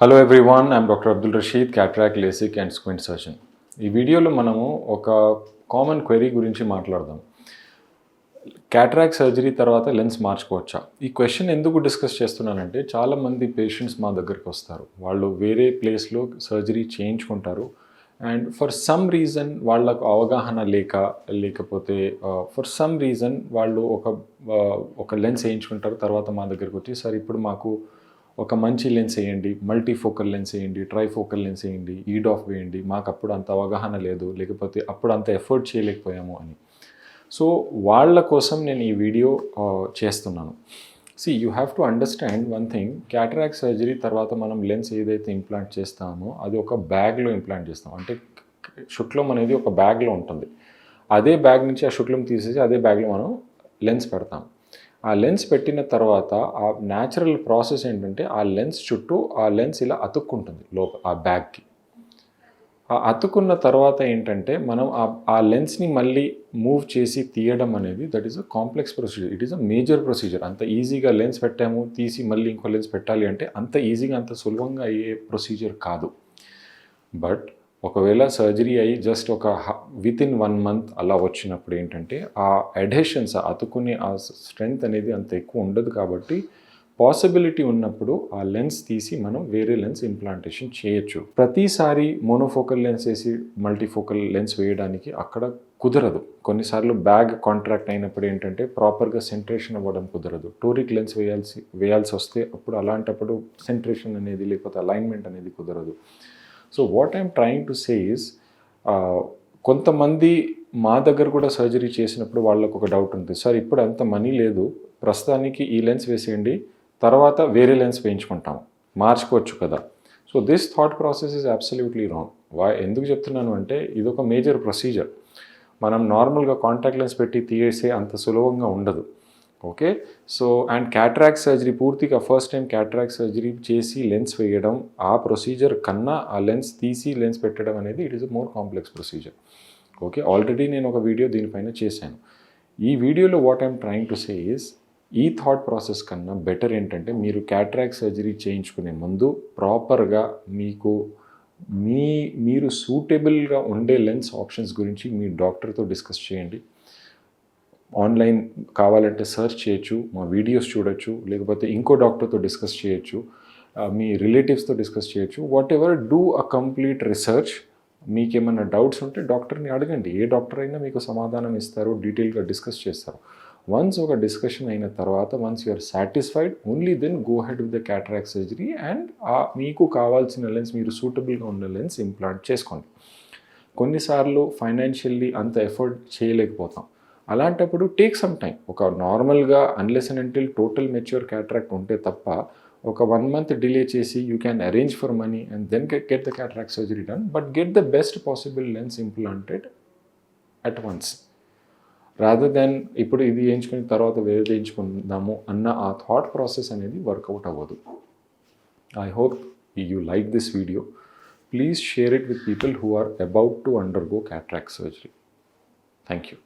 Hello everyone, I'm doctor Abdul Rashid, cataract, LASIK and squint surgeon. ఈ వీడియోలో మనము ఒక కామన్ క్వెరీ గురించి మాట్లాడదాం. క్యాట్రాక్ట్ సర్జరీ తర్వాత లెన్స్ మార్చుకోవచ్చా? ఈ క్వశ్చన్ ఎందుకు డిస్కస్ చేస్తున్నానంటే చాలామంది పేషెంట్స్ మా దగ్గరికి వస్తారు. వాళ్ళు వేరే ప్లేస్లో సర్జరీ చేయించుకుంటారు అండ్ ఫర్ సమ్ రీజన్ వాళ్ళకు అవగాహన లేకపోతే ఫర్ సమ్ రీజన్ వాళ్ళు ఒక లెన్స్ వేయించుకుంటారు. తర్వాత మా దగ్గరికి వచ్చి సార్ ఇప్పుడు మాకు ఒక మంచి లెన్స్ వేయండి, మల్టీఫోకల్ లెన్స్ వేయండి, ట్రైఫోకల్ లెన్స్ వేయండి, ఈడాఫ్ వేయండి, మాకు అప్పుడు అంత అవగాహన లేదు, లేకపోతే అప్పుడు అంత ఎఫర్ట్ చేయలేకపోయాము అని. సో వాళ్ళ కోసం నేను ఈ వీడియో చేస్తున్నాను. You have to understand one thing. Cataract surgery తర్వాత మనం లెన్స్ ఏదైతే ఇంప్లాంట్ చేస్తామో అది ఒక బ్యాగ్లో ఇంప్లాంట్ చేస్తాం. అంటే శుక్లం అనేది ఒక బ్యాగ్లో ఉంటుంది. అదే బ్యాగ్ నుంచి ఆ శుక్లం తీసేసి అదే బ్యాగ్లో మనం లెన్స్ పెడతాం. ఆ లెన్స్ పెట్టిన తర్వాత ఆ న్యాచురల్ ప్రాసెస్ ఏంటంటే ఆ లెన్స్ చుట్టూ ఆ లెన్స్ ఇలా అతుక్కుంటుంది ఆ బ్యాగ్కి. ఆ అతుక్కున్న తర్వాత ఏంటంటే మనం ఆ లెన్స్ని మళ్ళీ మూవ్ చేసి తీయడం అనేది that is a complex procedure. It is a major procedure. అంత ఈజీగా లెన్స్ పెట్టాము తీసి మళ్ళీ ఇంకో లెన్స్ పెట్టాలి అంటే అంత ఈజీగా అంత సులభంగా అయ్యే ప్రొసీజర్ కాదు. బట్ ఒకవేళ సర్జరీ అయ్యి జస్ట్ వితిన్ 1 month అలా వచ్చినప్పుడు ఏంటంటే ఆ అడ్హెషన్స్ అతుకునే ఆ స్ట్రెంగ్త్ అనేది అంత ఎక్కువ ఉండదు. కాబట్టి పాసిబిలిటీ ఉన్నప్పుడు ఆ లెన్స్ తీసి మనం వేరే లెన్స్ ఇంప్లాంటేషన్ చేయొచ్చు. ప్రతిసారి మోనోఫోకల్ లెన్స్ వేసి మల్టీఫోకల్ లెన్స్ వేయడానికి అక్కడ కుదరదు. కొన్నిసార్లు బ్యాగ్ కాంట్రాక్ట్ అయినప్పుడు ఏంటంటే ప్రాపర్గా సెంట్రేషన్ అవ్వడం కుదరదు. టోరిక్ లెన్స్ వేయాల్సి వస్తే అప్పుడు అలాంటప్పుడు సెంట్రేషన్ అనేది లేకపోతే అలైన్మెంట్ అనేది కుదరదు. So what I'm trying to say is, కొంతమంది మా దగ్గర కూడా సర్జరీ చేసినప్పుడు వాళ్ళకు ఒక డౌట్ ఉంటుంది. సార్ ఇప్పుడు అంత మనీ లేదు, ప్రస్తుతానికి ఈ లెన్స్ వేసేయండి, తర్వాత వేరే లెన్స్ వేయించుకుంటాం, మార్చుకోవచ్చు కదా. So this thought process is absolutely wrong. ఎందుకు చెప్తున్నాను అంటే ఇది ఒక మేజర్ ప్రొసీజర్. మనం నార్మల్గా కాంటాక్ట్ లెన్స్ పెట్టి తీసేసే అంత సులభంగా ఉండదు. Okay, so and cataract surgery పూర్తిగా ఫస్ట్ టైం క్యాటరాక్ట్ సర్జరీ చేసి లెన్స్ వేయడం ఆ ప్రొసీజర్ కన్నా ఆ లెన్స్ తీసి లెన్స్ పెట్టడం అనేది it is a more complex procedure. Okay, already నేను ఒక వీడియో దీనిపైన చేశాను. ఈ వీడియోలో what I'm trying to say is, ఈ థాట్ ప్రాసెస్ కన్నా బెటర్ ఏంటంటే మీరు క్యాటరాక్ట్ సర్జరీ చేయించుకునే ముందు ప్రాపర్గా మీరు సూటబుల్గా ఉండే లెన్స్ ఆప్షన్స్ గురించి మీ డాక్టర్తో డిస్కస్ చేయండి. ఆన్లైన్ కావాలంటే సెర్చ్ చేయొచ్చు, మా వీడియోస్ చూడొచ్చు, లేకపోతే ఇంకో డాక్టర్తో డిస్కస్ చేయొచ్చు, మీ రిలేటివ్స్తో డిస్కస్ చేయొచ్చు. What ever, do a complete research. మీకేమైనా డౌట్స్ ఉంటే డాక్టర్ని అడగండి. ఏ డాక్టర్ అయినా మీకు సమాధానం ఇస్తారు, డీటెయిల్గా డిస్కస్ చేస్తారు. వన్స్ ఒక డిస్కషన్ అయిన తర్వాత once you are satisfied only then go head with the cataract surgery and మీకు కావాల్సిన లెన్స్, మీరు సూటబుల్గా ఉన్న లెన్స్ ఇంప్లాంట్ చేసుకోండి. కొన్నిసార్లు ఫైనాన్షియల్లీ అంత ఎఫర్ట్ చేయలేకపోతాం. అలాంటప్పుడు టేక్ సమ్ టైం. ఒక నార్మల్గా unless and until total mature cataract ఉంటే తప్ప ఒక 1 month డిలే చేసి you can arrange for money and then get the cataract surgery done, but get the best possible lens implanted at once, rather than ఇప్పుడు ఇది వేయించుకుని తర్వాత వేరే వేయించుకుందాము అన్న ఆ థాట్ ప్రాసెస్ అనేది వర్కౌట్ అవ్వదు. I hope you like this video. Please share it with people who are about to undergo cataract surgery. Thank you.